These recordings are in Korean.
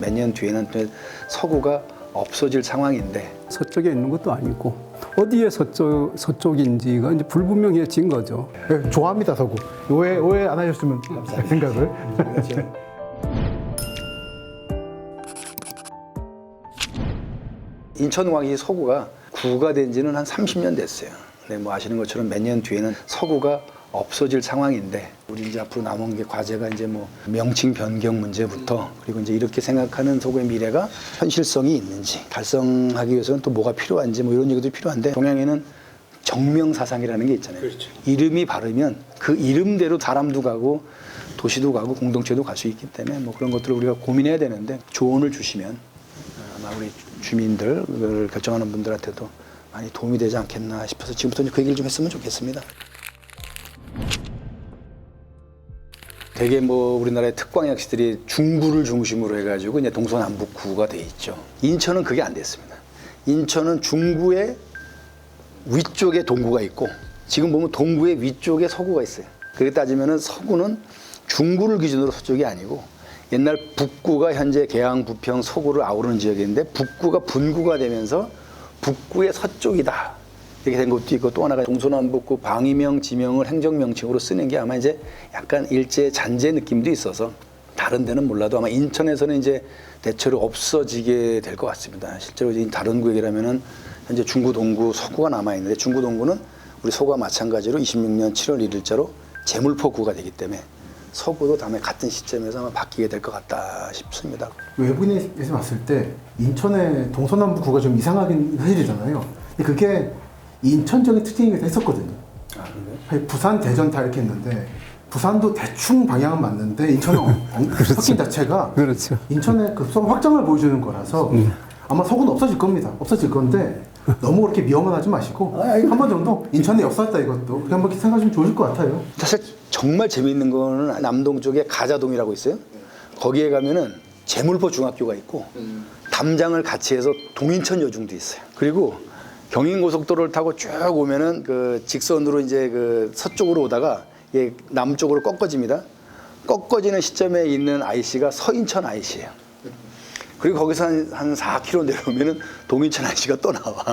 몇 년 뒤에는 또 서구가 없어질 상황인데 서쪽에 있는 것도 아니고 어디에 서쪽인지가 이제 불분명해진 거죠. 네, 좋아합니다 서구. 오해 안 하셨으면 생각을. 인천광역시 서구가 구가 된 지는 한 30년 됐어요. 근데 뭐 아시는 것처럼 몇 년 뒤에는 서구가 없어질 상황인데 우리 이제 앞으로 남은 게 과제가 이제 뭐 명칭 변경 문제부터 그리고 이제 이렇게 생각하는 서구의 미래가 현실성이 있는지 달성하기 위해서는 또 뭐가 필요한지 뭐 이런 얘기도 필요한데 동양에는 정명사상이라는 게 있잖아요. 그렇죠. 이름이 바르면 그 이름대로 사람도 가고 도시도 가고 공동체도 갈 수 있기 때문에 뭐 그런 것들을 우리가 고민해야 되는데 조언을 주시면 아마 우리 주민들, 그걸 결정하는 분들한테도 많이 도움이 되지 않겠나 싶어서 지금부터 그 얘기를 좀 했으면 좋겠습니다. 되게 뭐 우리나라의 특광역시들이 중구를 중심으로 해가지고 이제 동서남북구가 돼 있죠. 인천은 그게 안 됐습니다. 인천은 중구의 위쪽에 동구가 있고 지금 보면 동구의 위쪽에 서구가 있어요. 그렇게 따지면은 서구는 중구를 기준으로 서쪽이 아니고 옛날 북구가 현재 계양, 부평, 서구를 아우르는 지역인데 북구가 분구가 되면서 북구의 서쪽이다. 이렇게 된 것도 있고 또 하나가 동서남북구 방위명, 지명을 행정명칭으로 쓰는 게 아마 이제 약간 일제 잔재 느낌도 있어서 다른 데는 몰라도 아마 인천에서는 이제 대체로 없어지게 될 것 같습니다. 실제로 이제 다른 구역이라면은 현재 중구, 동구, 서구가 남아있는데 중구, 동구는 우리 서구와 마찬가지로 26년 7월 1일자로 제물포구가 되기 때문에 서구도 다음에 같은 시점에서 아마 바뀌게 될 것 같다 싶습니다. 외국인에서 봤을 때 인천의 동서남북구가 좀 이상하긴 사실이잖아요. 근데 그게 인천적인 특징이기도 했었거든요. 아, 그래요? 부산, 대전 다 이렇게 했는데 부산도 대충 방향은 맞는데 인천의 섞인 자체가 그렇죠. 인천의 급성 확장을 보여주는 거라서 아마 서구는 없어질 겁니다. 없어질 건데 너무 그렇게 미워만 하지 마시고 한 번 정도 인천의 역사였다 이것도 그렇게 한번 생각하시면 좋을 것 같아요. 사실 정말 재미있는 거는 남동 쪽에 가자동이라고 있어요. 거기에 가면은 제물포 중학교가 있고 담장을 같이 해서 동인천 여중도 있어요. 그리고 경인고속도로를 타고 쭉 오면은 그 직선으로 이제 그 서쪽으로 오다가 예, 남쪽으로 꺾어집니다. 꺾어지는 시점에 있는 IC가 서인천 IC예요. 그리고 거기서 한 4km 내려오면은 동인천 IC가 또 나와.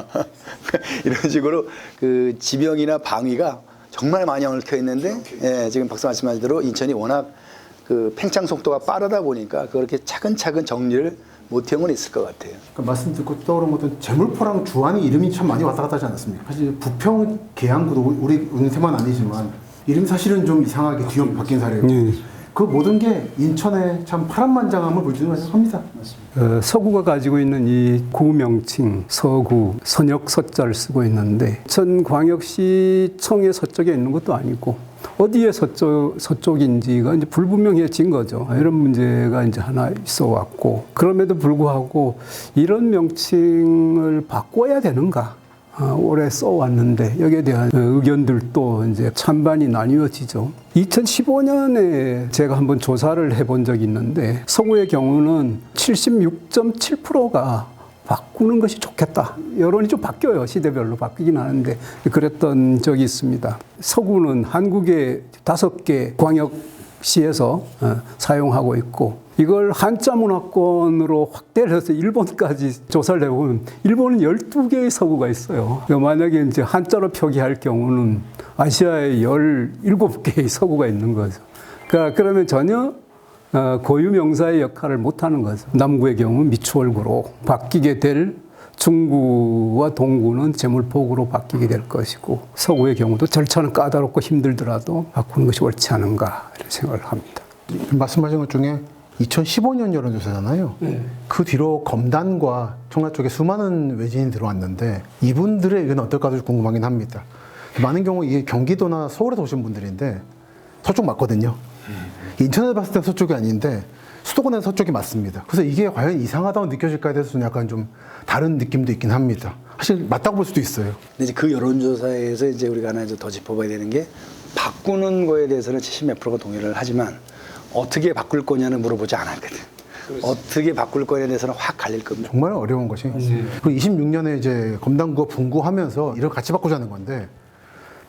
이런 식으로 그 지명이나 방위가 정말 많이 얽혀 있는데, 예, 지금 박사 말씀하신 대로 인천이 워낙 그 팽창 속도가 빠르다 보니까 그렇게 차근차근 정리를 못한 건 있을 것 같아요. 그러니까 말씀 듣고 떠오른 것은 제물포랑 주안이 이름이 참 많이 왔다 갔다 하지 않았습니까? 사실 부평, 계양구도 우리 은세만 아니지만 이름이 사실은 좀 이상하게 뒤에 바뀐 사례예요. 그 모든 게 인천의 참 파란만장함을 보여주는 것 합니다. 서구가 가지고 있는 이 구명칭, 서구, 선역, 서자를 쓰고 있는데 인천광역시청의 서쪽에 있는 것도 아니고 어디에 서쪽인지가 이제 불분명해진 거죠. 이런 문제가 이제 하나 있어 왔고 그럼에도 불구하고 이런 명칭을 바꿔야 되는가? 오래 써왔는데 여기에 대한 의견들도 이제 찬반이 나뉘어지죠. 2015년에 제가 한번 조사를 해본 적이 있는데 서구의 경우는 76.7%가 바꾸는 것이 좋겠다. 여론이 좀 바뀌어요. 시대별로 바뀌긴 하는데 그랬던 적이 있습니다. 서구는 한국의 5개 광역시에서 사용하고 있고 이걸 한자 문화권으로 확대를 해서 일본까지 조사를 해보면 일본은 12개의 서구가 있어요. 그러니까 만약에 이제 한자로 표기할 경우는 아시아에 17개의 서구가 있는 거죠. 그러니까 그러면 전혀 고유 명사의 역할을 못하는 거죠. 남구의 경우는 미추홀구로 바뀌게 될 중구와 동구는 제물포구로 바뀌게 될 것이고 서구의 경우도 절차는 까다롭고 힘들더라도 바꾸는 것이 옳지 않은가 이런 생각을 합니다. 말씀하신 것 중에 2015년 여론조사잖아요. 그 뒤로 검단과 청라 쪽에 수많은 외지인이 들어왔는데 이분들의 의견은 어떨까도 궁금하긴 합니다. 많은 경우 이게 경기도나 서울에서 오신 분들인데 서쪽 맞거든요. 인천에서 봤을 때 서쪽이 아닌데 수도권에서 서쪽이 맞습니다. 그래서 이게 과연 이상하다고 느껴질까에 대해서는 약간 좀 다른 느낌도 있긴 합니다. 사실 맞다고 볼 수도 있어요. 근데 이제 그 여론조사에서 이제 우리가 하나 더 짚어봐야 되는 게 바꾸는 거에 대해서는 70 몇 프로가 동의를 하지만 어떻게 바꿀 거냐는 물어보지 않았거든. 그렇지. 어떻게 바꿀 거냐에 대해서는 확 갈릴 겁니다. 정말 어려운 것이. 그리고 26년에 이제 검단구가 분구하면서 이걸 같이 바꾸자는 건데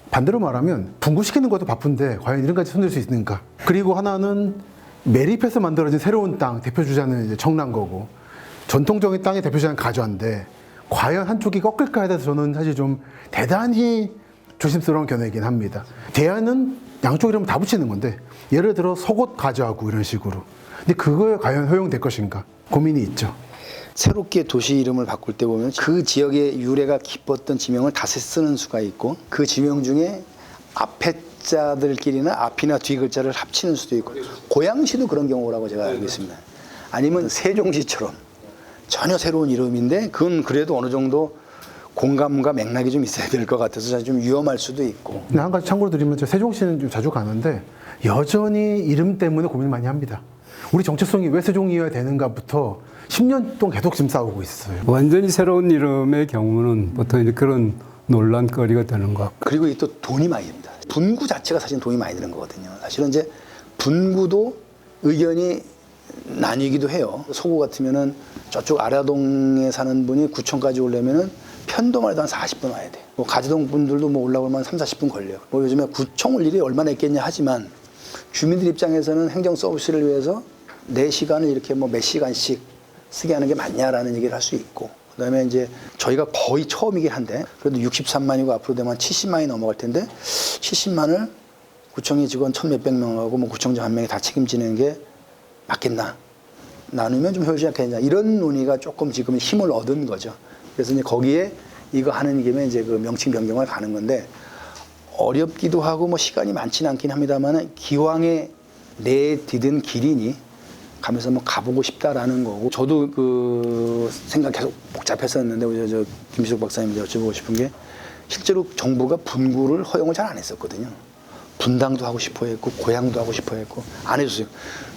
반대로 말하면 분구시키는 것도 바쁜데 과연 이런 까지 손댈 수 있는가. 그리고 하나는 매립해서 만들어진 새로운 땅 대표 주자는 이제 청란거고 전통적인 땅의 대표 주자는 가저인데 과연 한쪽이 꺾일까에 대해서 저는 사실 좀 대단히 조심스러운 견해이긴 합니다. 대안은 양쪽 이름 다 붙이는 건데 예를 들어 속옷 가저하고 이런 식으로. 근데 그거에 과연 허용될 것인가 고민이 있죠. 새롭게 도시 이름을 바꿀 때 보면 그 지역의 유래가 깊었던 지명을 다시 쓰는 수가 있고 그 지명 중에 앞에 자들끼리나 앞이나 뒤 글자를 합치는 수도 있고 고양시도 그런 경우라고 제가 알고 있습니다. 아니면 세종시처럼 전혀 새로운 이름인데 그건 그래도 어느 정도 공감과 맥락이 좀 있어야 될 것 같아서 좀 위험할 수도 있고. 근데 한 가지 참고로 드리면 저 세종시는 좀 자주 가는데 여전히 이름 때문에 고민을 많이 합니다. 우리 정체성이 왜 세종이어야 되는가부터 10년 동안 계속 지금 싸우고 있어요. 완전히 새로운 이름의 경우는 보통 이제 그런 논란거리가 되는 것 같고. 그리고 이 또 돈이 많이 듭니다. 분구 자체가 사실 돈이 많이 드는 거거든요. 사실은 이제 분구도 의견이 나뉘기도 해요. 소구 같으면은 저쪽 아라동에 사는 분이 구청까지 오려면은 편도만 해도 한 40분 와야 돼. 뭐 가지동 분들도 뭐 올라오면 3, 40분 걸려요. 뭐 요즘에 구청 올 일이 얼마나 있겠냐 하지만 주민들 입장에서는 행정 서비스를 위해서 내 시간을 이렇게 뭐 몇 시간씩 쓰게 하는 게 맞냐라는 얘기를 할 수 있고 그다음에 이제 저희가 거의 처음이긴 한데 그래도 63만이고 앞으로 되면 70만이 넘어갈 텐데 70만을 구청의 직원 1,몇백 명하고 뭐 구청장 한 명이 다 책임지는 게 맞겠나? 나누면 좀 효율적이겠냐? 이런 논의가 조금 지금 힘을 얻은 거죠. 그래서 이제 거기에 이거 하는 김에 이제 그 명칭 변경을 가는 건데 어렵기도 하고 뭐 시간이 많지는 않긴 합니다만 기왕에 내디딘 길이니 가면서 뭐 가보고 싶다라는 거고 저도 그 생각 계속 복잡했었는데 우리 저 김시숙 박사님 여쭤보고 싶은 게 실제로 정부가 분구를 허용을 잘 안 했었거든요. 분당도 하고 싶어 했고 고향도 하고 싶어 했고 안 해줬어요.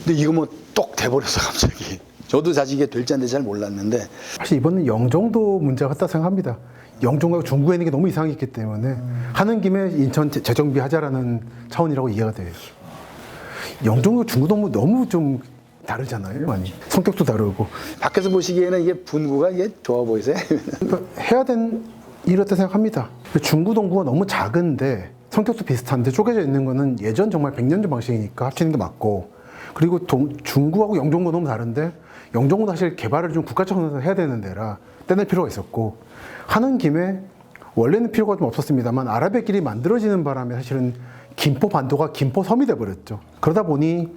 근데 이거 뭐 똑 돼버려서 갑자기 저도 사실 이게 될지 안 될지 잘 몰랐는데 사실 이번은 영종도 문제가 같다 생각합니다. 영종과 중구에 있는 게 너무 이상했기 때문에 하는 김에 인천 재정비 하자라는 차원이라고 이해가 돼요. 영종과 중구도 너무 좀 다르잖아요. 많이 성격도 다르고 밖에서 보시기에는 이게 분구가 이게 좋아 보이세요? 해야 된 일이었다 생각합니다. 중구 동구가 너무 작은데 성격도 비슷한데 쪼개져 있는 거는 예전 정말 100년 전 방식이니까 합치는 게 맞고 그리고 중구하고 영종도 너무 다른데 영종도 사실 개발을 좀 국가 차원에서 해야 되는 데라 떼낼 필요가 있었고 하는 김에 원래는 필요가 좀 없었습니다만 아라뱃길이 만들어지는 바람에 사실은 김포 반도가 김포섬이 돼버렸죠. 그러다 보니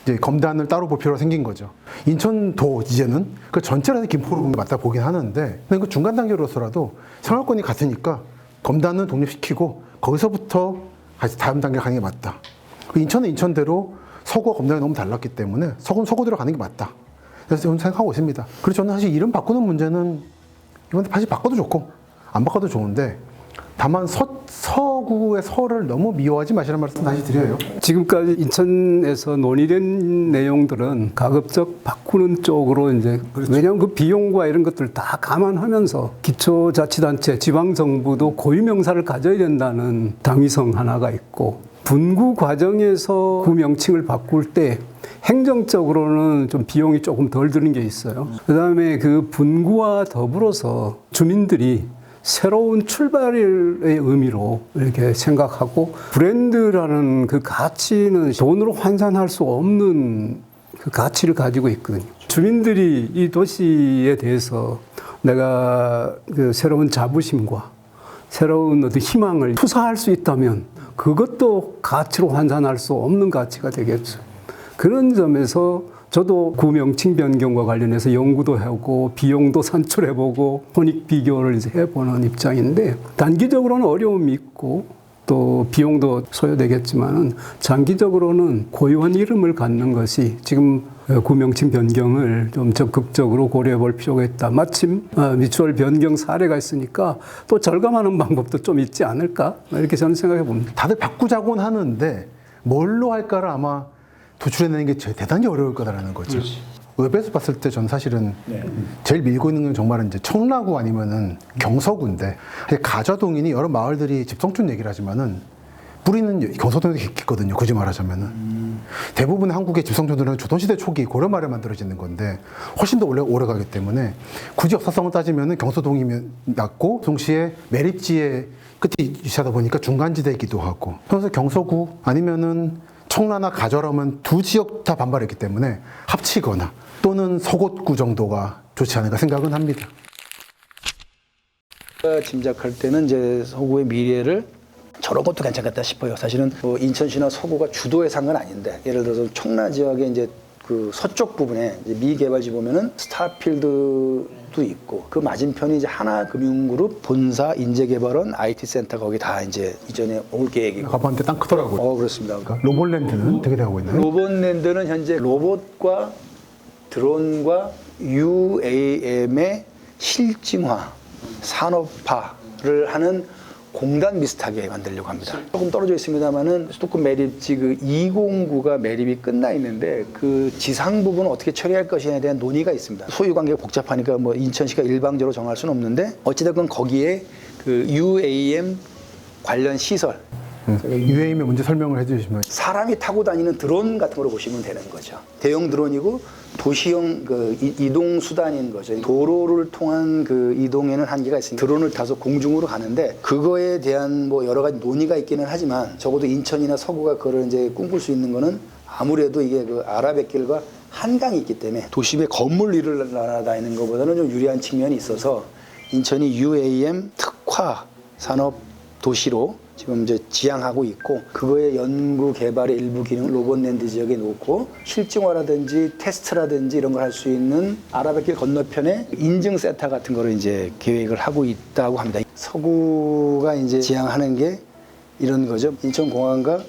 이제 검단을 따로 볼 필요가 생긴 거죠. 인천도 이제는 그 전체를 해서 김포로 보는 게 맞다 보긴 하는데 근데 그 중간 단계로서라도 생활권이 같으니까 검단은 독립시키고 거기서부터 다음 단계 가는 게 맞다. 인천은 인천대로 서구와 검단이 너무 달랐기 때문에 서구는 서구대로 가는 게 맞다. 그래서 저는 생각하고 있습니다. 그래서 저는 사실 이름 바꾸는 문제는 이건 사실 바꿔도 좋고 안 바꿔도 좋은데 다만 서구의 서를 너무 미워하지 마시라는 말씀 다시 드려요. 지금까지 인천에서 논의된 내용들은 가급적 바꾸는 쪽으로 이제 왜냐하면 그 비용과 이런 것들 다 감안하면서 기초자치단체, 지방정부도 고유명사를 가져야 된다는 당위성 하나가 있고 분구 과정에서 그 명칭을 바꿀 때 행정적으로는 좀 비용이 조금 덜 드는 게 있어요. 그다음에 그 분구와 더불어서 주민들이 새로운 출발의 의미로 이렇게 생각하고 브랜드라는 그 가치는 돈으로 환산할 수 없는 그 가치를 가지고 있거든요. 주민들이 이 도시에 대해서 내가 그 새로운 자부심과 새로운 어떤 희망을 투사할 수 있다면 그것도 가치로 환산할 수 없는 가치가 되겠죠. 그런 점에서 저도 구명칭 변경과 관련해서 연구도 하고 비용도 산출해보고 혼익 비교를 이제 해보는 입장인데 단기적으로는 어려움이 있고 또 비용도 소요되겠지만은 장기적으로는 고유한 이름을 갖는 것이 지금 구명칭 변경을 좀 적극적으로 고려해 볼 필요가 있다. 마침 미추홀 변경 사례가 있으니까 또 절감하는 방법도 좀 있지 않을까 이렇게 저는 생각해 봅니다. 다들 바꾸자고는 하는데 뭘로 할까를 아마 도출해내는 게 대단히 어려울 거다라는 거죠. 웹에서 봤을 때 전 사실은 제일 밀고 있는 건 정말은 이제 청라구 아니면은 경서구인데 가좌동이니 여러 마을들이 집성촌 얘기를 하지만은 뿌리는 경서동에 있거든요. 굳이 말하자면은 대부분의 한국의 집성촌들은 조선시대 초기 고려 말에 만들어지는 건데 훨씬 더 오래 가기 때문에 굳이 역사성을 따지면은 경서동이면 낫고 동시에 매립지의 끝이 위치하다 보니까 중간지대이기도 하고 그래서 경서구 아니면은 청라나 가저람은 두 지역 다 반발했기 때문에 합치거나 또는 서곳구 정도가 좋지 않을까 생각은 합니다. 제가 짐작할 때는 이제 서구의 미래를 저런 것도 괜찮겠다 싶어요. 사실은 뭐 인천시나 서구가 주도해서 한 건 아닌데, 예를 들어서 청라 지역의 이제 그 서쪽 부분에 이제 미개발지 보면은 스타필드도 있고, 그 맞은편이 이제 하나금융그룹 본사 인재개발원 IT센터 거기 다 이제 이전에 올 계획이고. 가봤는데 땅 크더라고요. 그렇습니다. 로봇랜드는 어떻게 되고 있나요? 로봇랜드는 현재 로봇과 드론과 UAM의 실증화, 산업화를 하는 공단 비슷하게 만들려고 합니다. 조금 떨어져 있습니다만은 수도권 매립지 그 209가 매립이 끝나 있는데 그 지상 부분을 어떻게 처리할 것이냐에 대한 논의가 있습니다. 소유 관계가 복잡하니까 뭐 인천시가 일방적으로 정할 수는 없는데, 어찌됐건 거기에 그 UAM 관련 시설, UAM의 문제 설명을 해주시면. 사람이 타고 다니는 드론 같은 거로 보시면 되는 거죠. 대형 드론이고 도시형 그 이동 수단인 거죠. 도로를 통한 그 이동에는 한계가 있으니 드론을 타서 공중으로 가는데, 그거에 대한 뭐 여러 가지 논의가 있기는 하지만 적어도 인천이나 서구가 그걸 이제 꿈꿀 수 있는 거는 아무래도 이게 그 아라뱃길과 한강이 있기 때문에 도심의 건물 위를 날아다니는 것보다는 좀 유리한 측면이 있어서 인천이 UAM 특화 산업 도시로 지금 이제 지향하고 있고, 그거의 연구 개발의 일부 기능을 로봇랜드 지역에 놓고 실증화라든지 테스트라든지 이런 걸 할 수 있는 아라뱃길 건너편에 인증 센터 같은 거를 이제 계획을 하고 있다고 합니다. 서구가 이제 지향하는 게 이런 거죠. 인천공항과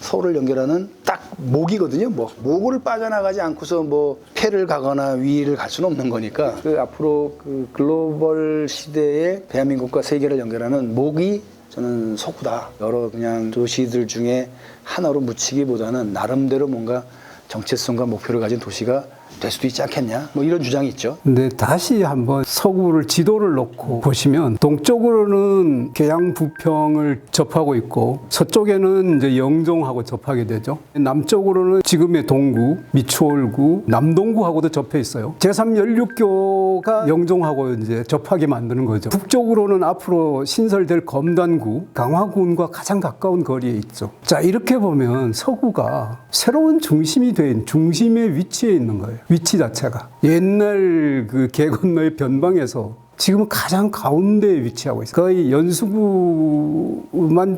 서울을 연결하는 딱 목이거든요. 뭐 목을 빠져나가지 않고서 뭐 폐를 가거나 위를 갈 수는 없는 거니까, 그 앞으로 그 글로벌 시대에 대한민국과 세계를 연결하는 목이 저는 서구다. 여러 그냥 도시들 중에 하나로 묻히기보다는 나름대로 뭔가 정체성과 목표를 가진 도시가 될 수도 있지 않겠냐, 뭐 이런 주장이 있죠. 근데 다시 한번 서구를 지도를 놓고 보시면 동쪽으로는 계양 부평을 접하고 있고 서쪽에는 이제 영종하고 접하게 되죠. 남쪽으로는 지금의 동구, 미추홀구, 남동구하고도 접해 있어요. 제3연륙교가 영종하고 이제 접하게 만드는 거죠. 북쪽으로는 앞으로 신설될 검단구, 강화군과 가장 가까운 거리에 있죠. 자, 이렇게 보면 서구가 새로운 중심이 된 중심의 위치에 있는 거예요. 위치 자체가 옛날 그 개 건너의 변방에서 지금은 가장 가운데에 위치하고 있어요. 거의 연수구만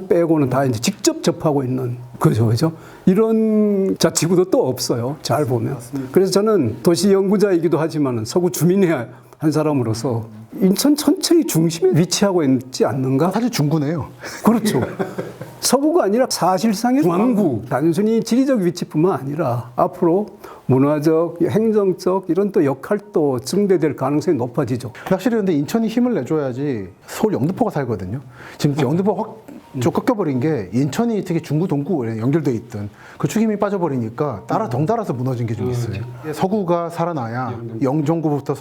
빼고는 다 이제 직접 접하고 있는 거죠, 그죠? 이런 자치구도 또 없어요. 잘 보면. 그래서 저는 도시 연구자이기도 하지만 서구 주민의 한 사람으로서 인천 전체의 중심에 위치하고 있지 않는가? 사실 중구네요. 그렇죠. 서구가 아니라 사실상의 중앙구, 단순히 지리적 위치뿐만 아니라 앞으로 문화적, 행정적 이런 또 역할도 증대될 가능성이 높아지죠. 확실히 근데 인천이 힘을 내줘야지 서울 영등포가 살거든요. 지금 영등포가 확 좀 꺾여버린 게, 인천이 특히 중구, 동구 연결돼 있던 그 축 힘이 빠져버리니까 덩달아서 무너진 게 좀 있어요. 서구가 살아나야 영종구부터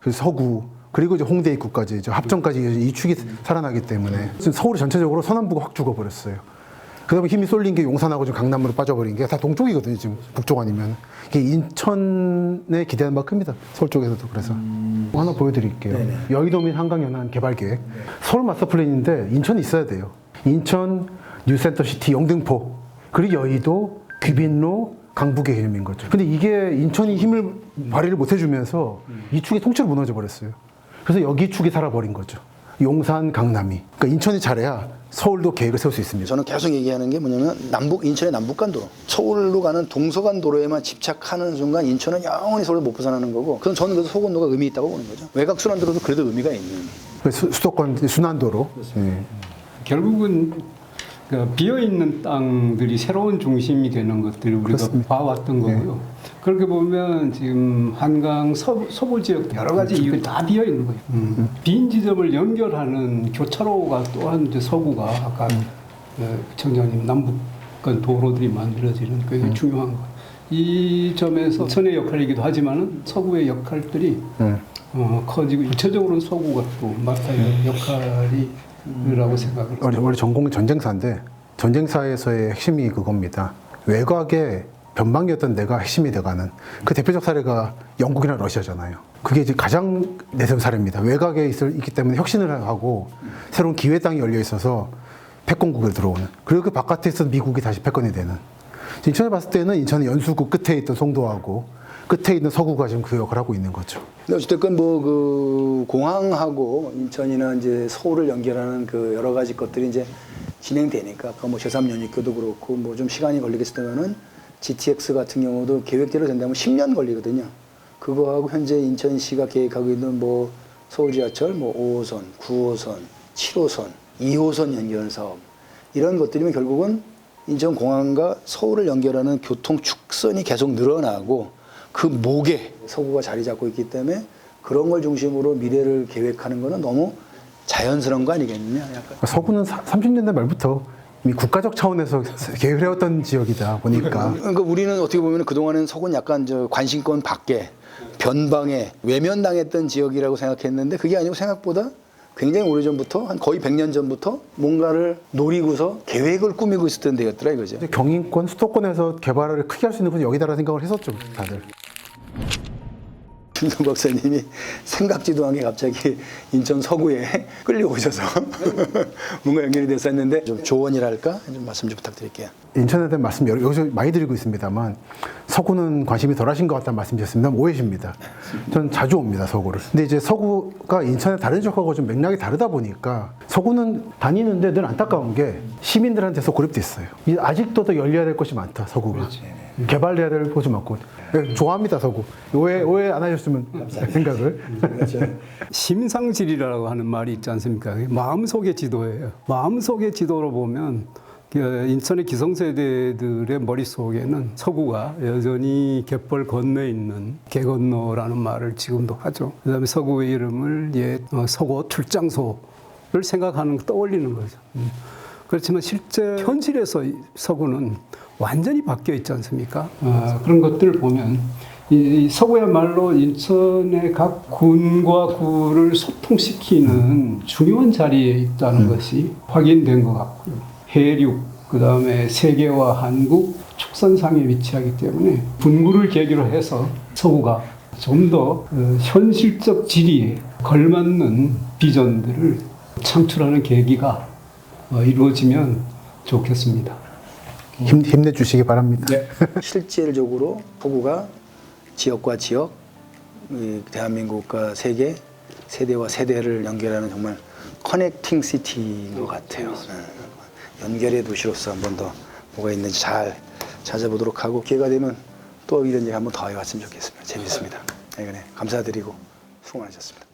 그 서구, 그리고 이제 홍대 입구까지 이제 합정까지 이 축이 살아나기 때문에 지금 서울이 전체적으로 서남부가 확 죽어버렸어요. 그다음에 힘이 쏠린 게 용산하고 지금 강남으로 빠져버린 게 다 동쪽이거든요. 지금 북쪽 아니면. 이게 인천에 기대하는 바가 큽니다. 서울 쪽에서도. 그래서 하나 보여드릴게요. 네네. 여의도 및 한강 연안 개발 계획. 서울 마스터 플랜인데 인천이 있어야 돼요. 인천, 뉴센터시티, 영등포, 그리고 여의도, 귀빈로, 강북의 개념인 거죠. 근데 이게 인천이 힘을 발휘를 못 해주면서 이 축이 통째로 무너져 버렸어요. 그래서 여기 축이 살아버린 거죠. 용산, 강남이. 그러니까 인천이 잘해야 서울도 계획을 세울 수 있습니다. 저는 계속 얘기하는 게 뭐냐면 인천의 남북간도로, 서울로 가는 동서간도로에만 집착하는 순간 인천은 영원히 서울을 못 벗어나는 거고, 그건 저는 그래서 서간도가 의미 있다고 보는 거죠. 외곽순환도로도 그래도 의미가 있는. 수도권 순환도로. 예. 결국은 그 비어있는 땅들이 새로운 중심이 되는 것들을 우리가 그렇습니다. 봐왔던 거고요. 그렇게 보면 지금 한강 서부 지역 여러 가지 이유가 다 비어있는 거예요. 빈 지점을 연결하는 교차로가 또한 이제 서구가 아까 청장님 남북간 도로들이 만들어지는 굉장히 중요한 거. 이 점에서 선의 역할이기도 하지만은 서구의 역할들이 커지고 일차적으로는 서구가 또 맡아야 할 역할이라고 생각을 합니다. 원래 전공이 전쟁사인데 전쟁사에서의 핵심이 그겁니다. 외곽의 변방이었던 데가 핵심이 돼가는 그 대표적 사례가 영국이나 러시아잖아요. 그게 이제 가장 내세운 사례입니다. 외곽에 있기 때문에 혁신을 하고 새로운 기회 땅이 열려 있어서 패권국에 들어오는, 그리고 그 바깥에 있던 미국이 다시 패권이 되는. 인천에 봤을 때는 인천의 연수구 끝에 있던 송도하고 끝에 있는 서구가 지금 그 역할을 하고 있는 거죠. 근데 어쨌든 뭐 그 공항하고 인천이나 이제 서울을 연결하는 그 여러 가지 것들이 이제 진행되니까 아까 뭐 제3연익교도 그렇고 뭐 좀 시간이 걸리겠으면은 GTX 같은 경우도 계획대로 된다면 10년 걸리거든요. 그거하고 현재 인천시가 계획하고 있는 뭐 서울 지하철 뭐 5호선, 9호선, 7호선, 2호선 연결 사업 이런 것들이면 결국은 인천공항과 서울을 연결하는 교통 축선이 계속 늘어나고 그 목에 서구가 자리 잡고 있기 때문에 그런 걸 중심으로 미래를 계획하는 거는 너무 자연스러운 거 아니겠느냐. 약간. 서구는 30년대 말부터 이미 국가적 차원에서 계획을 해왔던 지역이다 보니까 그러니까 우리는 어떻게 보면 그동안은 서구는 약간 저 관심권 밖에 변방에 외면당했던 지역이라고 생각했는데 그게 아니고 생각보다 굉장히 오래전부터 한 거의 100년 전부터 뭔가를 노리고서 계획을 꾸미고 있었던 데였더라 이거죠. 경인권, 수도권에서 개발을 크게 할 수 있는 곳은 여기다라는 생각을 했었죠, 다들. 김동 박사님이 생각지도 않게 갑자기 인천 서구에 끌려오셔서 뭔가 연결이 됐었는데 좀 조언이랄까 좀 말씀 좀 부탁드릴게요. 인천에 대한 말씀 여기서 많이 드리고 있습니다만 서구는 관심이 덜하신 것 같다는 말씀이셨습니다. 오해십니다. 전 자주 옵니다, 서구를. 근데 이제 서구가 인천의 다른 지역하고 좀 맥락이 다르다 보니까 서구는 다니는데 늘 안타까운 게 시민들한테서 고립돼 있어요. 아직도 더 열려야 될 것이 많다, 서구가. 그렇지. 개발해야 될 것이 많고. 네, 좋아합니다, 서구. 오해 안 하셨으면 생각을. 심상지리라고 하는 말이 있지 않습니까? 마음속의 지도예요. 마음속의 지도로 보면 인천의 기성세대들의 머릿속에는 서구가 여전히 갯벌 건너에 있는 개건너라는 말을 지금도 하죠. 그다음에 서구의 이름을 서구 출장소를 생각하는 떠올리는 거죠. 그렇지만 실제 현실에서 서구는 완전히 바뀌어 있지 않습니까? 그런 것들을 보면 이 서구야말로 인천의 각 군과 구를 소통시키는 중요한 자리에 있다는 것이 확인된 것 같고요. 해륙, 그 다음에 세계와 한국 축선상에 위치하기 때문에 분구를 계기로 해서 서구가 좀 더 현실적 지리에 걸맞는 비전들을 창출하는 계기가 이루어지면 좋겠습니다. 힘내주시기 바랍니다. 네. 실질적으로 서구가 지역과 지역, 대한민국과 세계, 세대와 세대를 연결하는 정말 커넥팅 시티인 것 같아요. 네. 연결의 도시로서 한 번 더 뭐가 있는지 잘 찾아보도록 하고 기회가 되면 또 이런 얘기 한 번 더 해봤으면 좋겠습니다. 재밌습니다. 네, 감사드리고 수고 많으셨습니다.